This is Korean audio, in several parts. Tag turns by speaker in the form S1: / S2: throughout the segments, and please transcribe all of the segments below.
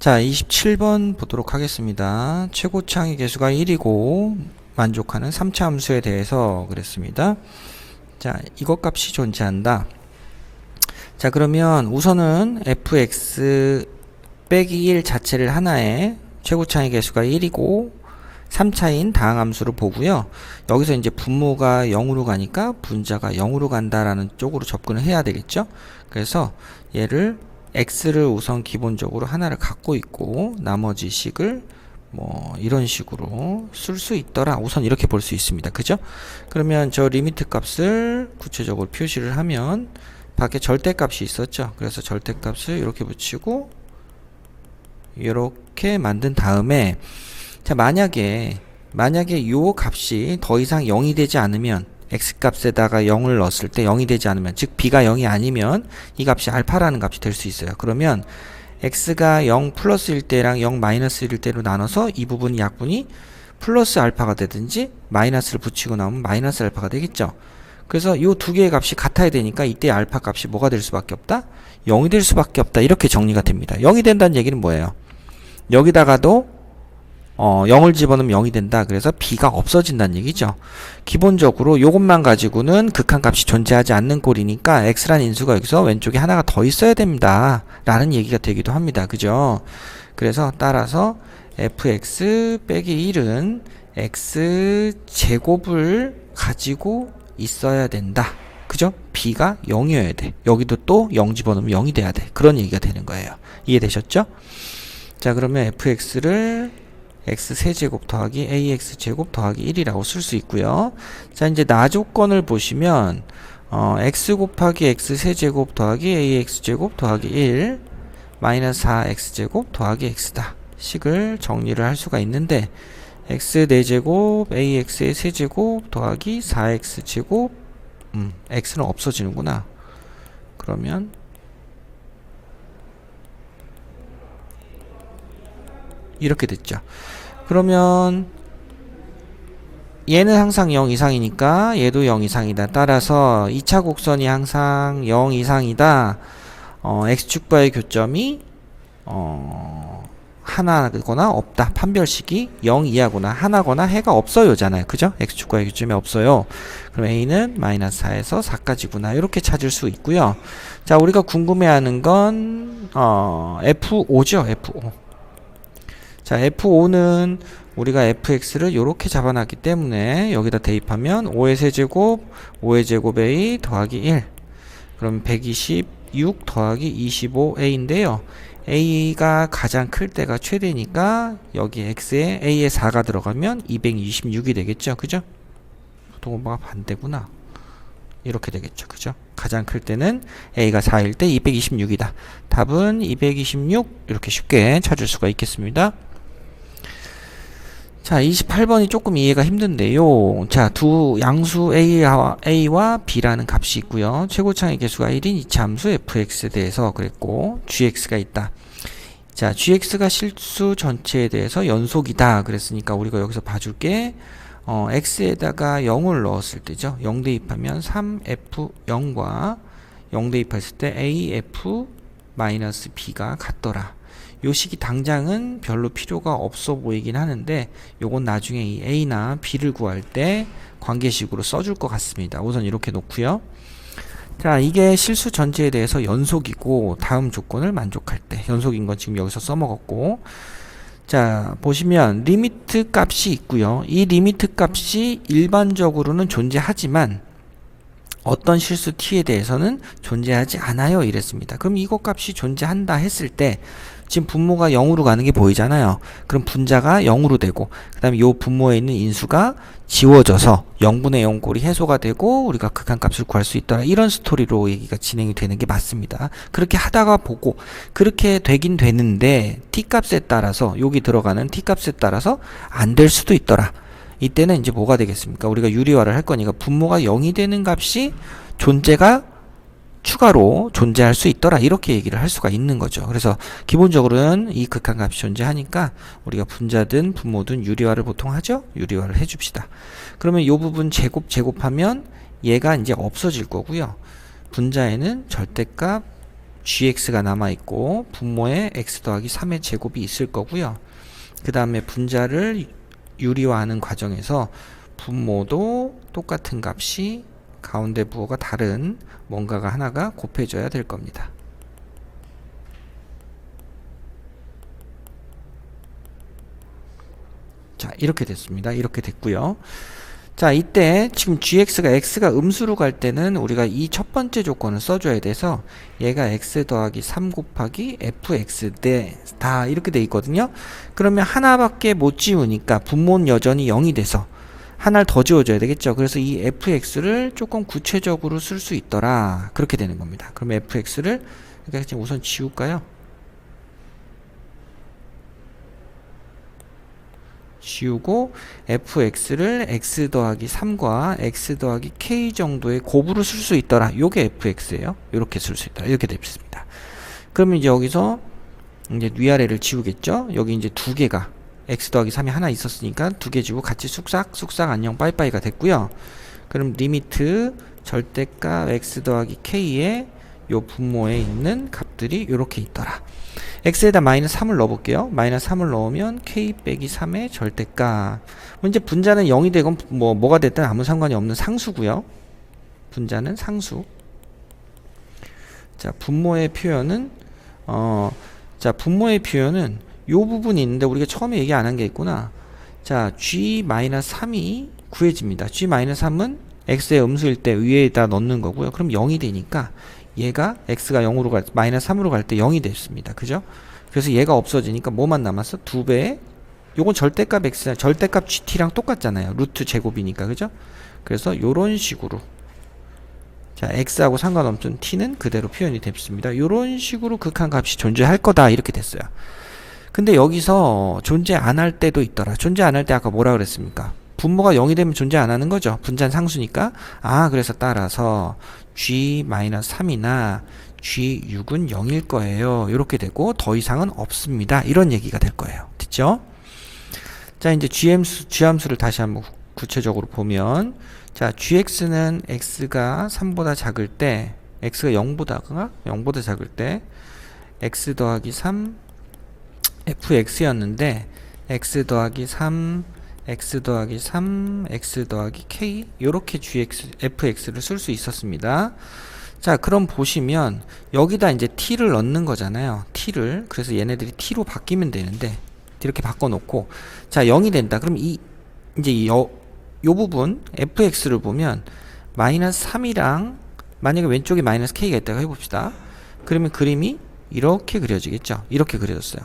S1: 자, 27번 보도록 하겠습니다. 최고창의 개수가 1이고 만족하는 3차 함수에 대해서 그랬습니다. 자, 이것 값이 존재한다. 자, 그러면 우선은 fx 빼기 1 자체를 하나에 최고창의 개수가 1이고 3차인 다항함수로 보고요. 여기서 이제 분모가 0으로 가니까 분자가 0으로 간다라는 쪽으로 접근을 해야 되겠죠. 그래서 얘를 x를 우선 기본적으로 하나를 갖고 있고 나머지 식을 뭐 이런 식으로 쓸 수 있더라. 우선 이렇게 볼 수 있습니다. 그죠? 그러면 저 리미트 값을 구체적으로 표시를 하면 밖에 절대값이 있었죠. 그래서 절대값을 이렇게 붙이고 이렇게 만든 다음에 자, 만약에 요 값이 더 이상 0이 되지 않으면 x값에다가 0을 넣었을 때 0이 되지 않으면, 즉 b가 0이 아니면 이 값이 알파라는 값이 될 수 있어요. 그러면 x가 0 플러스일 때랑 0 마이너스일 때로 나눠서 이 부분 약분이 플러스 알파가 되든지 마이너스를 붙이고 나오면 마이너스 알파가 되겠죠. 그래서 이 두 개의 값이 같아야 되니까 이때 알파 값이 뭐가 될 수밖에 없다? 0이 될 수밖에 없다. 이렇게 정리가 됩니다. 0이 된다는 얘기는 뭐예요? 여기다가도 0을 집어넣으면 0이 된다. 그래서 b가 없어진다는 얘기죠. 기본적으로 요것만 가지고는 극한값이 존재하지 않는 꼴이니까 x라는 인수가 여기서 왼쪽에 하나가 더 있어야 됩니다. 라는 얘기가 되기도 합니다. 그죠? 그래서 따라서 fx 빼기 1은 x제곱을 가지고 있어야 된다. 그죠? b가 0이어야 돼. 여기도 또 0 집어넣으면 0이 돼야 돼. 그런 얘기가 되는 거예요. 이해되셨죠? 자, 그러면 fx를 x세제곱 더하기 ax제곱 더하기 1이라고 쓸 수 있고요. 자, 이제 나조건을 보시면 x 곱하기 x세제곱 더하기 ax제곱 더하기 1 마이너스 4x제곱 더하기 x다. 식을 정리를 할 수가 있는데 x 4제곱 ax의 세제곱 더하기 4x제곱 x는 없어지는구나. 그러면 이렇게 됐죠. 그러면 얘는 항상 0 이상이니까 얘도 0 이상이다. 따라서 2차 곡선이 항상 0 이상이다. x축과의 교점이 하나거나 없다. 판별식이 0 이하거나 하나거나 해가 없어요잖아요. 그죠? x축과의 교점이 없어요. 그럼 a는 마이너스 4에서 4까지구나. 이렇게 찾을 수 있고요. 자, 우리가 궁금해하는 건 f5죠. f5. 자, f5는 우리가 fx를 이렇게 잡아놨기 때문에 여기다 대입하면 5의 세제곱 5의 제곱 a 더하기 1 그럼 126 더하기 25a인데요. a가 가장 클 때가 최대니까 여기 x에 a에 4가 들어가면 226이 되겠죠. 그죠? 보통은 반대구나. 이렇게 되겠죠. 그죠? 가장 클 때는 a가 4일 때 226이다. 답은 226 이렇게 쉽게 찾을 수가 있겠습니다. 자, 28번이 조금 이해가 힘든데요. 자, 두 양수 a와 b라는 값이 있고요. 최고창의 개수가 1인 2차 함수 fx에 대해서 그랬고 gx가 있다. 자, gx가 실수 전체에 대해서 연속이다. 그랬으니까 우리가 여기서 봐줄게. x에다가 0을 넣었을 때죠. 0 대입하면 3f0과 0 대입했을 때 af-b가 같더라. 요 식이 당장은 별로 필요가 없어 보이긴 하는데 요건 나중에 이 a나 b를 구할 때 관계식으로 써줄 것 같습니다. 우선 이렇게 놓고요. 자, 이게 실수 전체에 대해서 연속이고 다음 조건을 만족할 때 연속인 건 지금 여기서 써먹었고, 자, 보시면 리미트 값이 있고요. 이 리미트 값이 일반적으로는 존재하지만 어떤 실수 t에 대해서는 존재하지 않아요. 이랬습니다. 그럼 이것 값이 존재한다 했을 때 지금 분모가 0으로 가는 게 보이잖아요. 그럼 분자가 0으로 되고 그 다음에 요 분모에 있는 인수가 지워져서 0분의 0 꼴이 해소가 되고 우리가 극한값을 구할 수 있더라. 이런 스토리로 얘기가 진행이 되는 게 맞습니다. 그렇게 하다가 보고 그렇게 되긴 되는데 t값에 따라서 여기 들어가는 t값에 따라서 안 될 수도 있더라. 이때는 이제 뭐가 되겠습니까? 우리가 유리화를 할 거니까 분모가 0이 되는 값이 존재가 추가로 존재할 수 있더라. 이렇게 얘기를 할 수가 있는 거죠. 그래서 기본적으로는 이 극한값이 존재하니까 우리가 분자든 분모든 유리화를 보통 하죠. 유리화를 해줍시다. 그러면 이 부분 제곱하면 얘가 이제 없어질 거고요. 분자에는 절대값 gx가 남아있고 분모에 x 더하기 3의 제곱이 있을 거고요. 그 다음에 분자를 유리화하는 과정에서 분모도 똑같은 값이 가운데 부호가 다른 뭔가가 하나가 곱해져야 될 겁니다. 자, 이렇게 됐습니다. 이렇게 됐고요. 자, 이때 지금 gx가 x가 음수로 갈 때는 우리가 이 첫 번째 조건을 써줘야 돼서 얘가 x 더하기 3 곱하기 fx 다 이렇게 돼 있거든요. 그러면 하나밖에 못 지우니까 분모는 여전히 0이 돼서 하나를 더 지워줘야 되겠죠. 그래서 이 fx를 조금 구체적으로 쓸 수 있더라. 그렇게 되는 겁니다. 그러면 fx를 그러니까 지금 우선 지울까요? 지우고 fx를 x 더하기 3과 x 더하기 k 정도의 곱으로 쓸 수 있더라. 요게 fx예요. 이렇게 쓸 수 있더라. 이렇게 됩니다. 그러면 이제 여기서 이제 위아래를 지우겠죠. 여기 이제 두 개가 x 더하기 3이 하나 있었으니까 두 개 지우고 같이 쑥싹 안녕 빠이빠이가 됐고요. 그럼 리미트 절대값 x 더하기 k의 요 분모에 있는 값들이 이렇게 있더라. x에다 마이너스 3을 넣어볼게요. 마이너스 3을 넣으면 k 빼기 3의 절대값. 이제 분자는 0이 되건 뭐가 됐든 아무 상관이 없는 상수고요. 분자는 상수. 자, 분모의 표현은 분모의 표현은 요 부분이 있는데 우리가 처음에 얘기 안 한 게 있구나. 자, g-3이 구해집니다. g-3은 x의 음수일 때 위에다 넣는 거고요. 그럼 0이 되니까 얘가 x가 0으로 마이너스 3으로 갈 때 0이 됐습니다. 그죠? 그래서 얘가 없어지니까 뭐만 남았어? 2배의 요건 절대값 x, 절대값 gt랑 똑같잖아요. 루트 제곱이니까. 그죠? 그래서 요런 식으로 자, x하고 상관없는 t는 그대로 표현이 됐습니다. 요런 식으로 극한값이 존재할 거다. 이렇게 됐어요. 근데 여기서 존재 안 할 때도 있더라. 존재 안 할 때 아까 뭐라 그랬습니까? 분모가 0이 되면 존재 안 하는 거죠. 분자는 상수니까. 그래서 따라서 g-3이나 g6은 0일 거예요. 이렇게 되고 더 이상은 없습니다. 이런 얘기가 될 거예요. 됐죠? 자, 이제 g함수를 다시 한번 구체적으로 보면 자, gx는 x가 3보다 작을 때 x가 0보다 작을 때 x 더하기 3 fx였는데 x 더하기 3 x 더하기 3 x 더하기 k 요렇게 fx를 쓸 수 있었습니다. 자, 그럼 보시면 여기다 이제 t를 넣는 거잖아요. t를. 그래서 얘네들이 t로 바뀌면 되는데 이렇게 바꿔놓고 자, 0이 된다. 그럼 이제 요 부분 fx를 보면 마이너스 3이랑 만약에 왼쪽에 마이너스 k가 있다고 해봅시다. 그러면 그림이 이렇게 그려지겠죠. 이렇게 그려졌어요.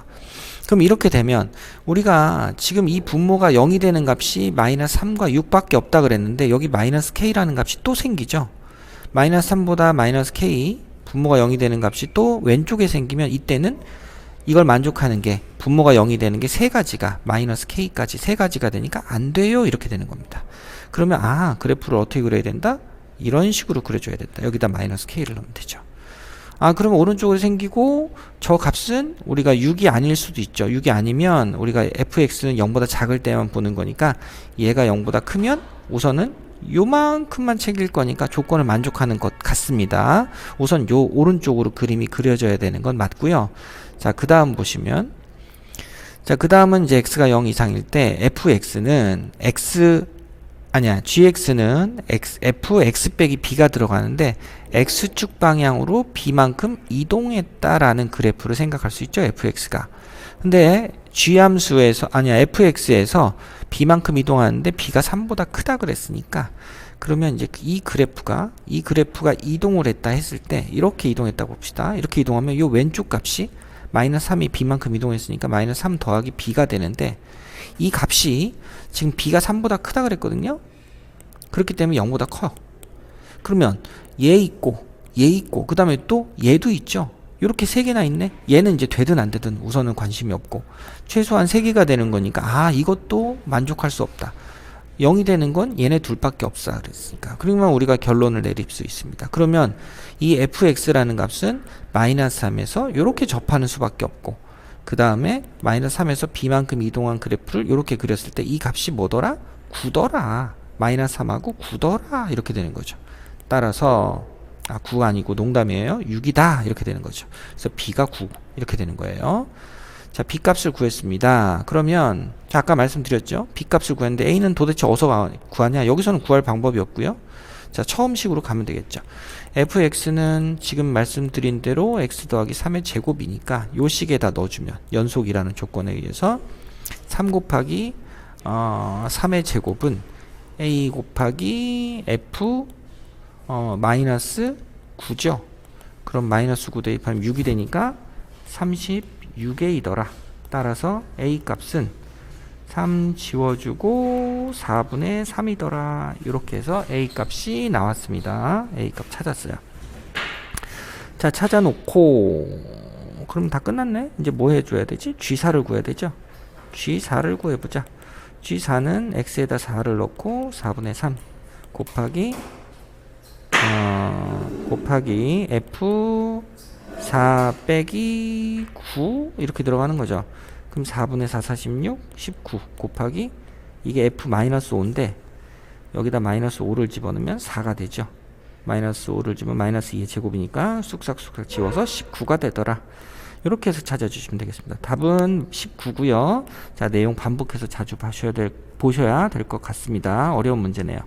S1: 그럼 이렇게 되면 우리가 지금 이 분모가 0이 되는 값이 마이너스 3과 6밖에 없다 그랬는데 여기 마이너스 k라는 값이 또 생기죠. 마이너스 3보다 마이너스 k 분모가 0이 되는 값이 또 왼쪽에 생기면 이때는 이걸 만족하는 게 분모가 0이 되는 게 세 가지가 마이너스 k까지 세 가지가 되니까 안 돼요. 이렇게 되는 겁니다. 그러면 그래프를 어떻게 그려야 된다? 이런 식으로 그려줘야 된다. 여기다 마이너스 k를 넣으면 되죠. 그러면 오른쪽으로 생기고 저 값은 우리가 6이 아닐 수도 있죠. 6이 아니면 우리가 fx는 0보다 작을 때만 보는 거니까 얘가 0보다 크면 우선은 요만큼만 챙길 거니까 조건을 만족하는 것 같습니다. 우선 요 오른쪽으로 그림이 그려져야 되는 건 맞고요. 자, 그 다음 보시면 자, 그 다음은 이제 x가 0 이상일 때 fx는 gx는 fx 빼기 b가 들어가는데 x축 방향으로 b만큼 이동했다라는 그래프를 생각할 수 있죠. fx가. 근데 fx에서 b만큼 이동하는데 b가 3보다 크다 그랬으니까 그러면 이제 이 그래프가 이동을 했다 했을 때 이렇게 이동했다 봅시다. 이렇게 이동하면 이 왼쪽 값이 마이너스 3이 b만큼 이동했으니까 마이너스 3 더하기 b가 되는데 이 값이 지금 b가 3보다 크다 그랬거든요. 그렇기 때문에 0보다 커요. 그러면 얘 있고 그 다음에 또 얘도 있죠. 이렇게 세 개나 있네. 얘는 이제 되든 안 되든 우선은 관심이 없고 최소한 세 개가 되는 거니까 이것도 만족할 수 없다. 0이 되는 건 얘네 둘밖에 없어 그랬으니까. 그러면 우리가 결론을 내릴 수 있습니다. 그러면 이 fx라는 값은 마이너스 3에서 이렇게 접하는 수밖에 없고 그 다음에 마이너스 3에서 b만큼 이동한 그래프를 이렇게 그렸을 때 이 값이 뭐더라? 9더라. 마이너스 3하고 9더라. 이렇게 되는 거죠. 따라서 아, 9가 아니고 농담이에요. 6이다. 이렇게 되는 거죠. 그래서 B가 9. 이렇게 되는 거예요. 자, B 값을 구했습니다. 그러면, 자, 아까 말씀드렸죠? B 값을 구했는데 A는 도대체 어디서 구하냐? 여기서는 구할 방법이 없고요. 자, 처음식으로 가면 되겠죠. fx는 지금 말씀드린 대로 x 더하기 3의 제곱이니까 요 식에다 넣어주면 연속이라는 조건에 의해서 3 곱하기 3의 제곱은 a 곱하기 f 마이너스 9죠. 그럼 마이너스 9 대입하면 6이 되니까 36a이더라. 따라서 a 값은 3 지워주고 4분의 3이더라. 이렇게 해서 a 값이 나왔습니다. a 값 찾았어요. 자, 찾아놓고 그럼 다 끝났네. 이제 뭐 해줘야 되지? G4를 구해야 되죠. G4를 구해보자. G4는 x에다 4를 넣고 4분의 3 곱하기 F4 빼기 9 이렇게 들어가는 거죠. 그럼 4분의 4 46 19 곱하기 이게 F-5인데 여기다 마이너스 5를 집어넣으면 4가 되죠. 마이너스 5를 집으면 마이너스 2의 제곱이니까 쑥싹쑥싹 지워서 19가 되더라. 이렇게 해서 찾아주시면 되겠습니다. 답은 19고요. 자, 내용 반복해서 자주 보셔야 될 것 같습니다. 어려운 문제네요.